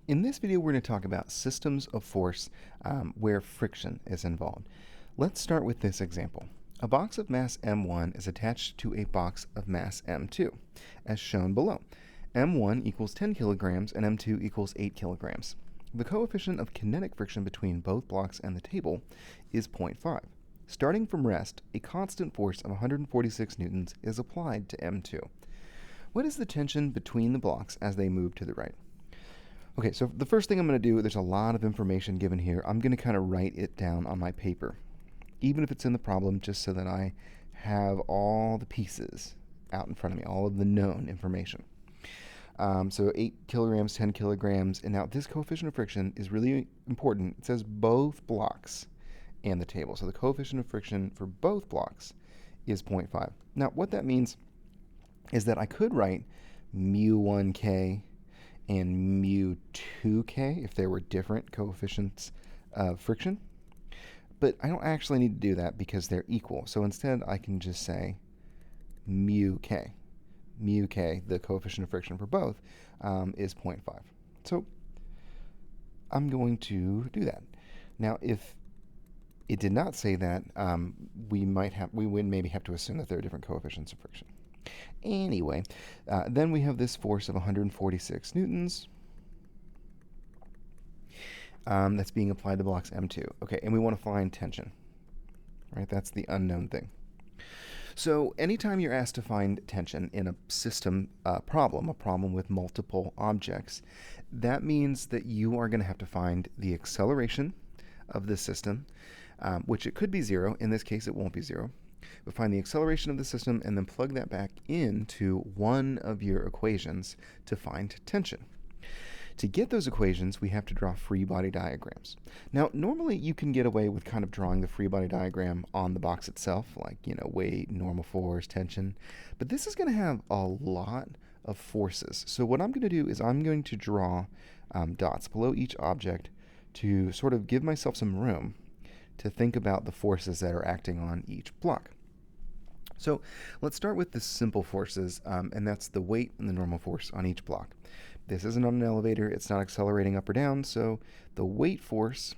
In this video, we're going to talk about systems of force where friction is involved. Let's start with this example. A box of mass m1 is attached to a box of mass m2, as shown below. m1 equals 10 kilograms and m2 equals 8 kilograms. The coefficient of kinetic friction between both blocks and the table is 0.5. Starting from rest, a constant force of 146 newtons is applied to m2. What is the tension between the blocks as they move to the right? Okay, so the first thing I'm going to do, there's a lot of information given here. I'm going to kind of write it down on my paper, even if it's in the problem, just so that I have all the pieces out in front of me, all of the known information. So 8 kilograms, 10 kilograms, and now this coefficient of friction is really important. It says both blocks and the table. So the coefficient of friction for both blocks is 0.5. Now, what that means is that I could write mu1k and mu2k if there were different coefficients of friction. But I don't actually need to do that because they're equal. So instead, I can just say mu k. Mu k, the coefficient of friction for both, is 0.5. So I'm going to do that. Now, if it did not say that, we would maybe have to assume that there are different coefficients of friction. Anyway, then we have this force of 146 newtons that's being applied to blocks M2. Okay, and we want to find tension, right? That's the unknown thing. So anytime you're asked to find tension in a system problem, a problem with multiple objects, that means that you are going to have to find the acceleration of the system, which it could be 0. In this case, it won't be 0. But find the acceleration of the system and then plug that back into one of your equations to find tension. To get those equations, we have to draw free body diagrams. Now, normally you can get away with kind of drawing the free body diagram on the box itself, like, weight, normal force, tension. But this is going to have a lot of forces. So what I'm going to do is I'm going to draw dots below each object to sort of give myself some room to think about the forces that are acting on each block. So let's start with the simple forces, and that's the weight and the normal force on each block. This isn't on an elevator, it's not accelerating up or down, so the weight force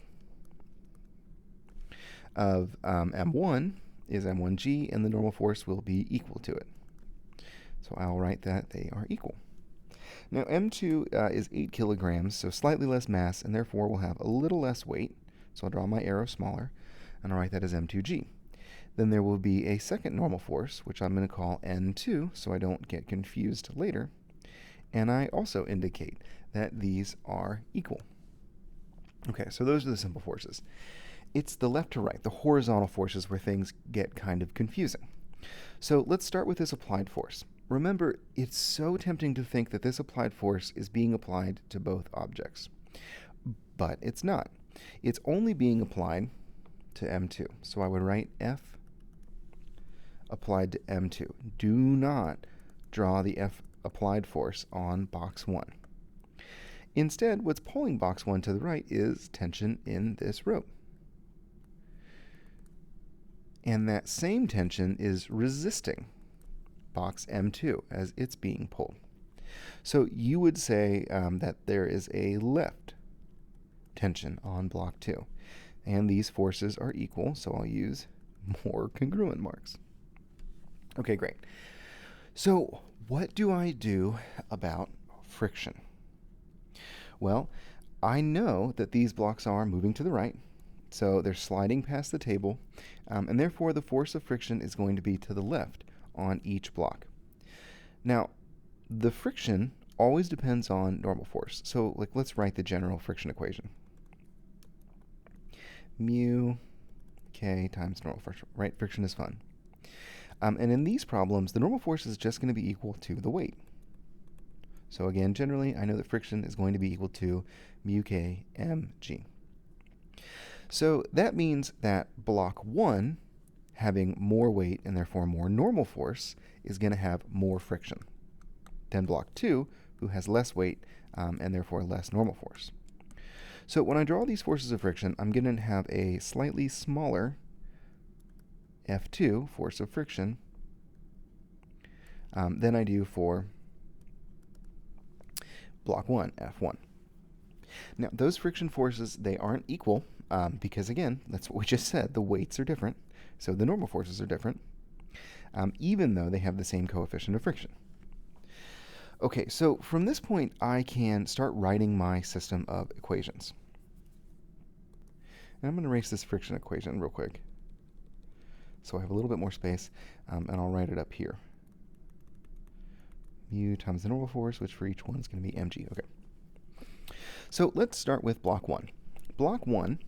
of m1 is m1g, and the normal force will be equal to it. So I'll write that they are equal. Now m2 is 8 kilograms, so slightly less mass, and therefore will have a little less weight. So I'll draw my arrow smaller, and I'll write that as m2g. Then there will be a second normal force, which I'm going to call n2, so I don't get confused later. And I also indicate that these are equal. Okay, so those are the simple forces. It's the left to right, the horizontal forces, where things get kind of confusing. So let's start with this applied force. Remember, it's so tempting to think that this applied force is being applied to both objects. But it's not. It's only being applied to M2. So I would write F applied to M2. Do not draw the F applied force on box 1. Instead, what's pulling box 1 to the right is tension in this rope. And that same tension is resisting box M2 as it's being pulled. So you would say that there is a left tension on block 2. And these forces are equal, so I'll use more congruent marks. Okay, great. So what do I do about friction? Well, I know that these blocks are moving to the right, so they're sliding past the table, and therefore the force of friction is going to be to the left on each block. Now, the friction always depends on normal force. So let's write the general friction equation. Mu k times normal force, right? Friction is fun. And in these problems, the normal force is just going to be equal to the weight. So again, generally, I know that friction is going to be equal to mu k mg. So that means that block 1, having more weight and therefore more normal force, is going to have more friction than block 2, who has less weight and therefore less normal force. So when I draw these forces of friction, I'm going to have a slightly smaller F2, force of friction, than I do for block 1, F1. Now, those friction forces, they aren't equal because, again, that's what we just said. The weights are different, so the normal forces are different, even though they have the same coefficient of friction. Okay, so from this point, I can start writing my system of equations. And I'm going to erase this friction equation real quick so I have a little bit more space, and I'll write it up here. Mu times the normal force, which for each one is going to be mg. Okay. So let's start with block 1. Block 1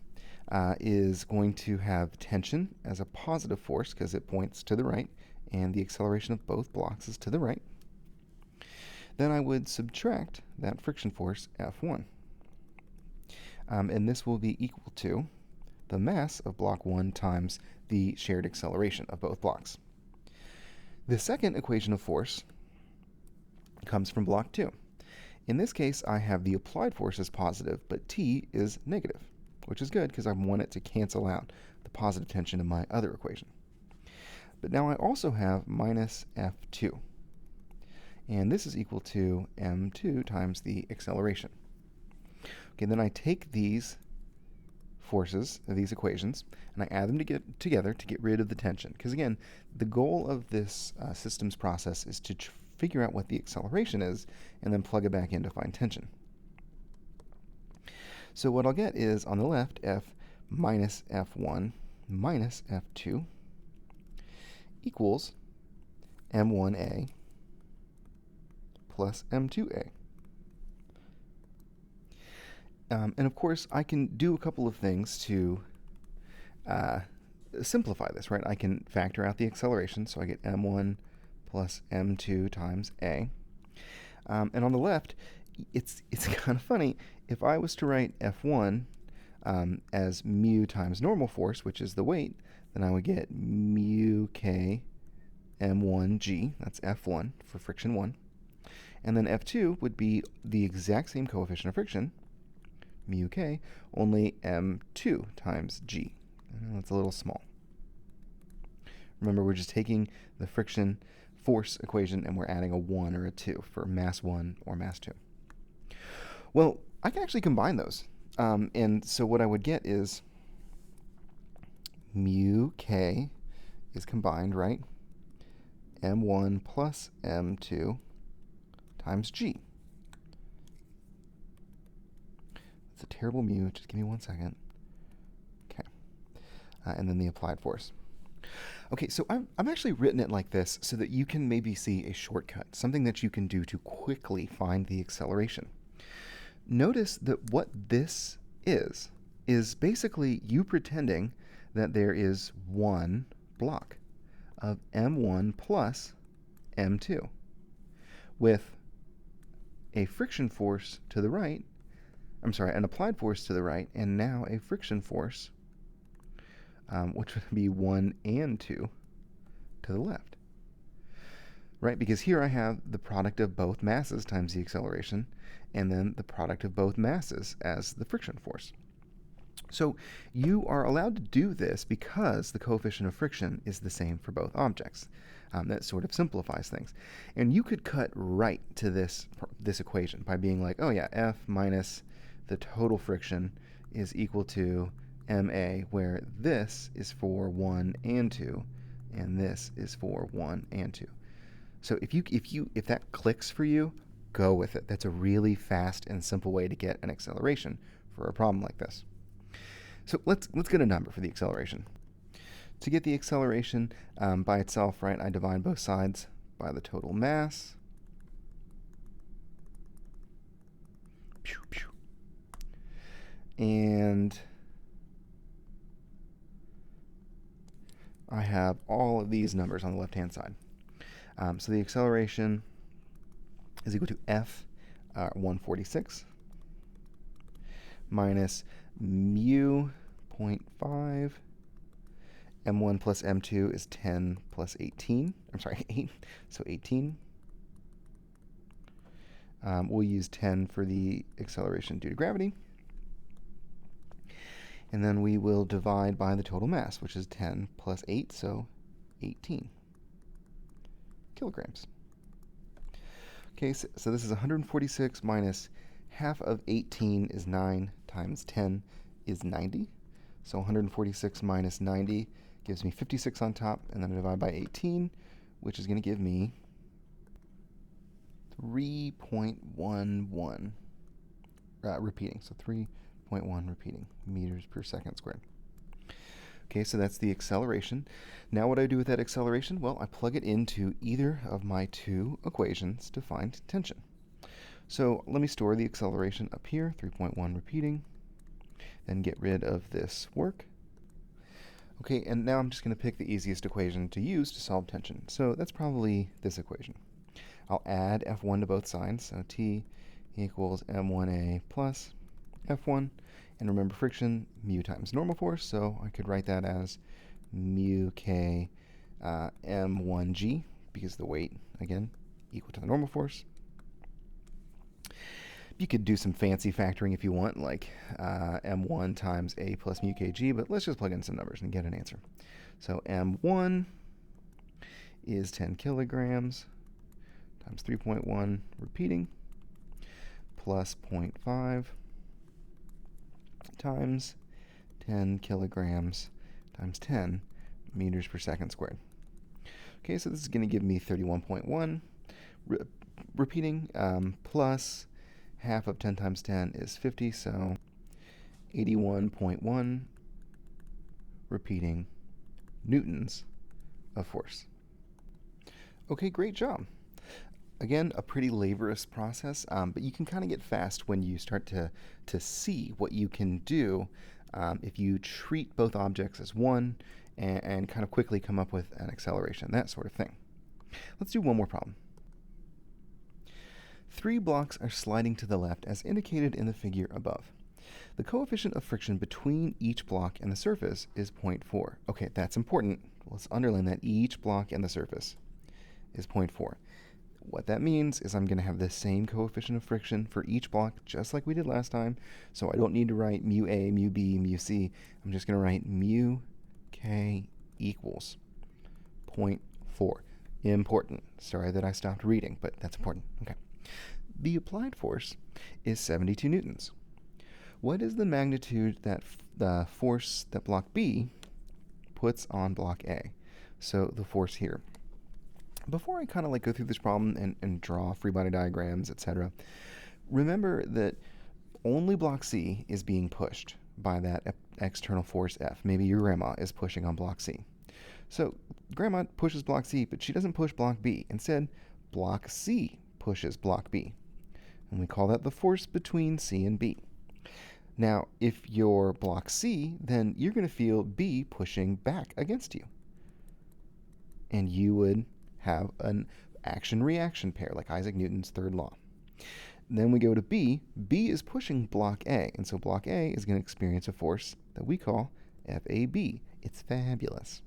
is going to have tension as a positive force because it points to the right, and the acceleration of both blocks is to the right. Then I would subtract that friction force, F1. And this will be equal to the mass of block 1 times the shared acceleration of both blocks. The second equation of force comes from block 2. In this case, I have the applied force as positive, but T is negative, which is good because I want it to cancel out the positive tension in my other equation. But now I also have minus F2. And this is equal to m2 times the acceleration. Okay, then I take these forces, these equations, and I add them together to get rid of the tension. Because again, the goal of this systems process is to figure out what the acceleration is and then plug it back in to find tension. So what I'll get is, on the left, F minus F1 minus F2 equals m1a plus m2a. And of course, I can do a couple of things to simplify this, right? I can factor out the acceleration, so I get m1 plus m2 times a. And on the left, it's kind of funny. If I was to write F1 as mu times normal force, which is the weight, then I would get mu k m1g, that's F1 for friction 1. And then F2 would be the exact same coefficient of friction, mu k, only m2 times g. That's a little small. Remember, we're just taking the friction force equation and we're adding a 1 or a 2 for mass 1 or mass 2. Well, I can actually combine those. And so what I would get is mu k is combined, right? m1 plus m2 times g. It's a terrible mu. Just give me 1 second. Okay. And then the applied force. Okay, so I've actually written it like this so that you can maybe see a shortcut, something that you can do to quickly find the acceleration. Notice that what this is basically you pretending that there is one block of m1 plus m2 with a friction force to the right, an applied force to the right, and now a friction force, which would be 1 and 2 to the left. Right, because here I have the product of both masses times the acceleration, and then the product of both masses as the friction force. So you are allowed to do this because the coefficient of friction is the same for both objects. That sort of simplifies things. And you could cut right to this equation by being like, oh yeah, F minus the total friction is equal to ma, where this is for 1 and 2, and this is for 1 and 2. So if that clicks for you, go with it. That's a really fast and simple way to get an acceleration for a problem like this. So let's get a number for the acceleration. To get the acceleration by itself, right, I divide both sides by the total mass. Pew, pew. And I have all of these numbers on the left-hand side. So the acceleration is equal to F 146 minus mu 0.5. M1 plus M2 is 10 plus 18. I'm sorry, 8. So 18. We'll use 10 for the acceleration due to gravity. And then we will divide by the total mass, which is 10 plus 8, so 18 kilograms. Okay, so this is 146 minus Half of 18 is 9 times 10 is 90. So 146 minus 90 gives me 56 on top, and then I divide by 18, which is going to give me 3.11 repeating. So 3.1 repeating meters per second squared. Okay, so that's the acceleration. Now what do I do with that acceleration? Well, I plug it into either of my two equations to find tension. So let me store the acceleration up here, 3.1 repeating, then get rid of this work. Okay, and now I'm just going to pick the easiest equation to use to solve tension. So that's probably this equation. I'll add F1 to both sides, so T equals m1a plus F1. And remember friction, mu times normal force, so I could write that as mu k m1g, because the weight, again, equal to the normal force. You could do some fancy factoring if you want, like m1 times a plus mu kg, but let's just plug in some numbers and get an answer. So m1 is 10 kilograms times 3.1 repeating plus 0.5 times 10 kilograms times 10 meters per second squared. Okay, so this is going to give me 31.1 repeating plus half of 10 times 10 is 50, so 81.1 repeating newtons of force. Okay, great job. Again, a pretty laborious process, but you can kind of get fast when you start to see what you can do if you treat both objects as one and kind of quickly come up with an acceleration, that sort of thing. Let's do one more problem. 3 blocks are sliding to the left as indicated in the figure above. The coefficient of friction between each block and the surface is 0.4. Okay, that's important. Let's underline that each block and the surface is 0.4. What that means is I'm going to have the same coefficient of friction for each block, just like we did last time. So I don't need to write mu A, mu B, mu C. I'm just going to write mu K equals 0.4. Important. Sorry that I stopped reading, but that's important. Okay. The applied force is 72 newtons. What is the magnitude that the force that block B puts on block A? So the force here. Before I kind of go through this problem and draw free body diagrams, etc., remember that only block C is being pushed by that external force F. Maybe your grandma is pushing on block C. So grandma pushes block C, but she doesn't push block B. Instead, block C pushes block B. And we call that the force between C and B. Now, if you're block C, then you're going to feel B pushing back against you. And you would have an action-reaction pair, like Isaac Newton's third law. Then we go to B. B is pushing block A, and so block A is going to experience a force that we call FAB. It's fabulous.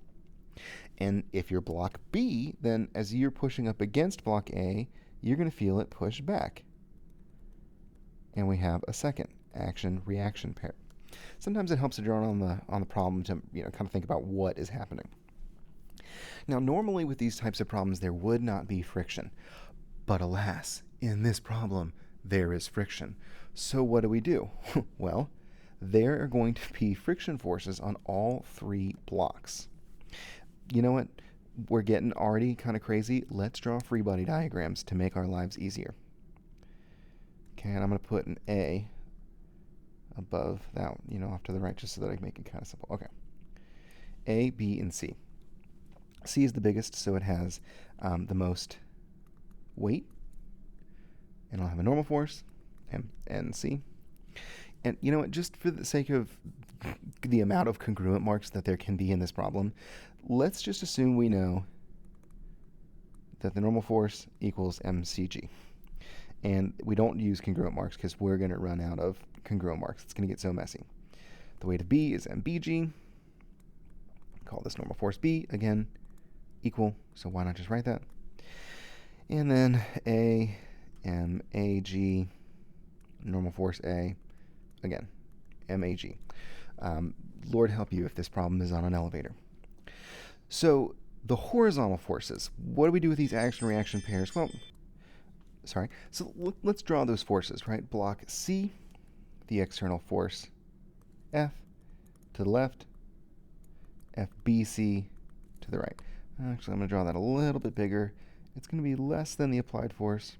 And if you're block B, then as you're pushing up against block A, you're going to feel it push back. And we have a second action-reaction pair. Sometimes it helps to draw on the problem to kind of think about what is happening. Now, normally with these types of problems, there would not be friction. But alas, in this problem, there is friction. So what do? Well, there are going to be friction forces on all 3 blocks. You know what? We're getting already kind of crazy. Let's draw free body diagrams to make our lives easier. Okay, and I'm going to put an A above that, off to the right, just so that I can make it kind of simple. Okay. A, B, and C. C is the biggest, so it has the most weight. And I'll have a normal force, M and C. And you know what, just for the sake of the amount of congruent marks that there can be in this problem, let's just assume we know that the normal force equals mcg. And we don't use congruent marks because we're going to run out of congruent marks. It's going to get so messy. The weight of B is mbg. Call this normal force B, again, equal, so why not just write that? And then A, mag, normal force A, again, mag. Lord help you if this problem is on an elevator. So the horizontal forces, what do we do with these action-reaction pairs? Well, sorry. So let's draw those forces, right? Block C, the external force F to the left, FBC to the right. Actually, I'm going to draw that a little bit bigger. It's going to be less than the applied force,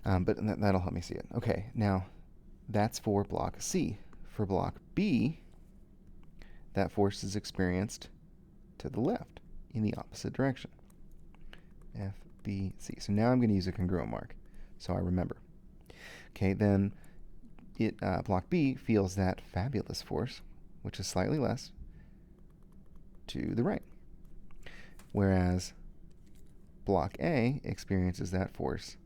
but that'll help me see it. Okay, now that's for block C. For block B, that force is experienced to the left in the opposite direction. FBC. So now I'm going to use a congruent mark so I remember. Okay, then block B feels that fabulous force, which is slightly less, to the right. Whereas block A experiences that force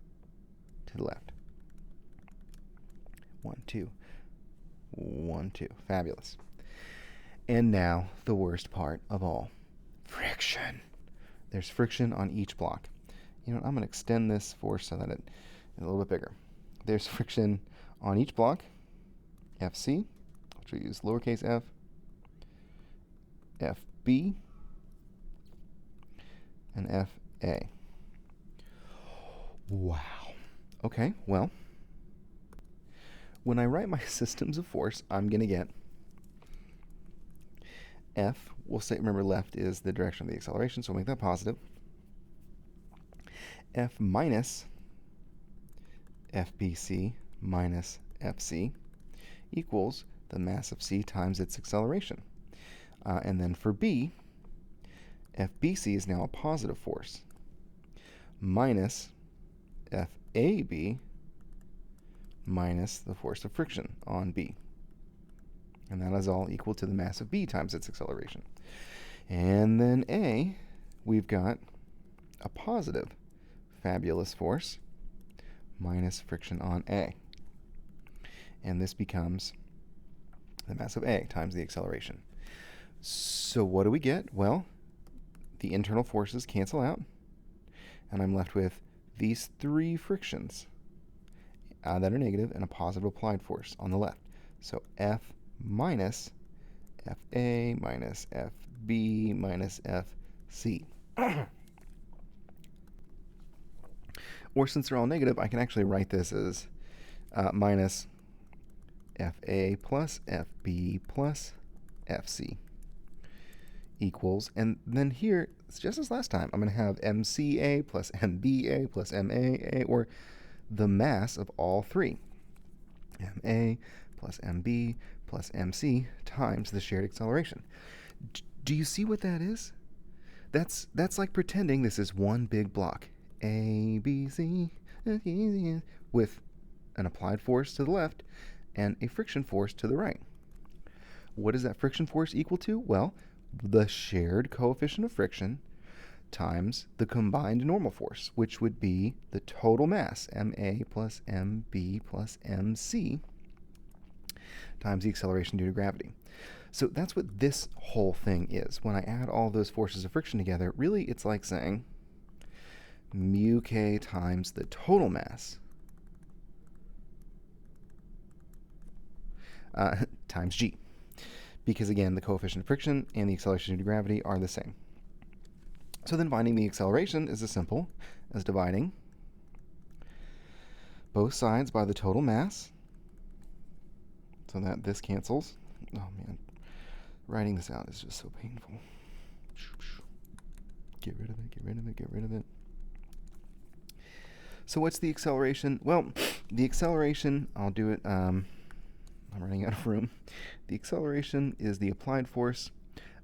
to the left. 1, 2. 1, 2. Fabulous. And now the worst part of all. Friction. There's friction on each block. You know what, I'm going to extend this force so that it's a little bit bigger. There's friction on each block. FC, which we use lowercase f. FB. And FA. Wow. Okay, well, when I write my systems of force, I'm going to get F, we'll say, remember left is the direction of the acceleration, so we'll make that positive. F minus FBC minus FC equals the mass of C times its acceleration. And then for B, FBC is now a positive force minus FAB minus the force of friction on B. And that is all equal to the mass of B times its acceleration. And then A, we've got a positive fabulous force minus friction on A. And this becomes the mass of A times the acceleration. So what do we get? Well, the internal forces cancel out, and I'm left with these three frictions that are negative and a positive applied force on the left. So F minus FA minus FB minus FC. Or since they're all negative, I can actually write this as minus FA plus FB plus FC equals, and then here, it's just as last time, I'm going to have MCA plus MBA plus MAA, or the mass of all three. MA plus MB plus MC times the shared acceleration. Do you see what that is? That's like pretending this is one big block. A, B, C, with an applied force to the left and a friction force to the right. What is that friction force equal to? Well, the shared coefficient of friction times the combined normal force, which would be the total mass, MA plus MB plus MC, times the acceleration due to gravity. So that's what this whole thing is. When I add all those forces of friction together, really it's like saying mu k times the total mass times g. Because again, the coefficient of friction and the acceleration due to gravity are the same. So then finding the acceleration is as simple as dividing both sides by the total mass, so that this cancels. Oh man, writing this out is just so painful. Get rid of it, get rid of it, get rid of it. So what's the acceleration? Well, the acceleration, I'll do it, I'm running out of room. The acceleration is the applied force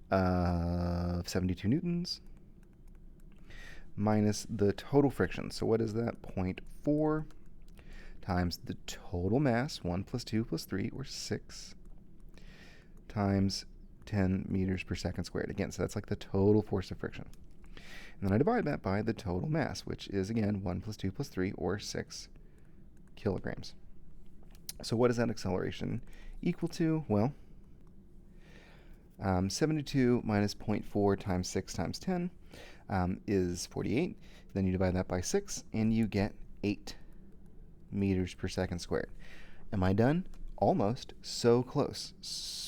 of 72 newtons minus the total friction. So what is that? 0.4 times the total mass, 1 plus 2 plus 3, or 6, times 10 meters per second squared. Again, so that's like the total force of friction. And then I divide that by the total mass, which is, again, 1 plus 2 plus 3, or 6 kilograms. So what is that acceleration equal to? Well, 72 minus 0.4 times 6 times 10 is 48. Then you divide that by 6, and you get 8 meters per second squared. Am I done? Almost. So close.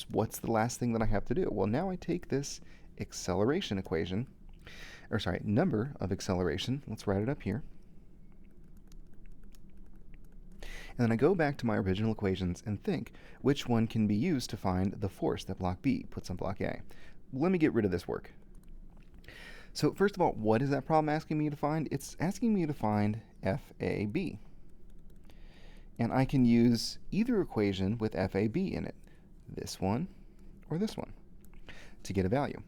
What's the last thing that I have to do? Well, now I take this acceleration equation, or sorry, number of acceleration. Let's write it up here. And then I go back to my original equations and think which one can be used to find the force that block B puts on block A. Let me get rid of this work. So first of all, what is that problem asking me to find? It's asking me to find FAB. And I can use either equation with FAB in it, this one or this one, to get a value.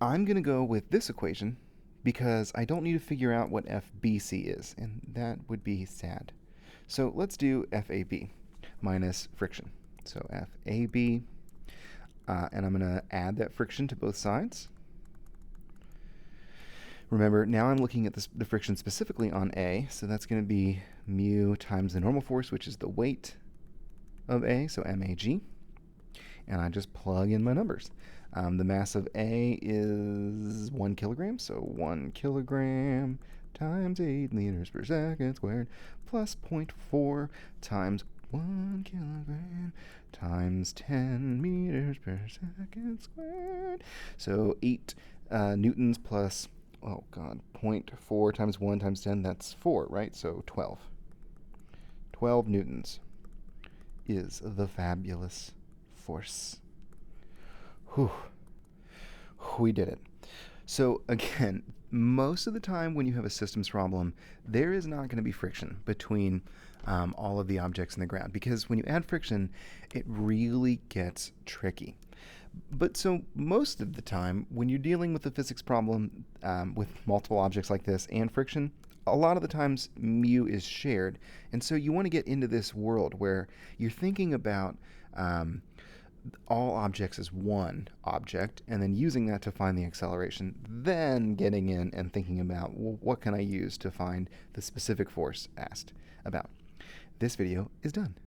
I'm going to go with this equation because I don't need to figure out what FBC is, and that would be sad. So let's do FAB minus friction. So FAB, and I'm going to add that friction to both sides. Remember, now I'm looking at the friction specifically on A, so that's going to be mu times the normal force, which is the weight of A, so MAG. And I just plug in my numbers. The mass of A is 1 kilogram, so 1 kilogram times 8 liters per second squared plus 0.4 times 1 kilogram times 10 meters per second squared. So 8 newtons plus, oh god, 0.4 times 1 times 10, that's 4, right? So 12. 12 newtons is the fabulous force. Whew. We did it. So again, most of the time when you have a systems problem, there is not going to be friction between all of the objects in the ground, because when you add friction, it really gets tricky. But so most of the time, when you're dealing with a physics problem with multiple objects like this and friction, a lot of the times mu is shared. And so you want to get into this world where you're thinking about all objects as one object, and then using that to find the acceleration, then getting in and thinking about, well, what can I use to find the specific force asked about. This video is done.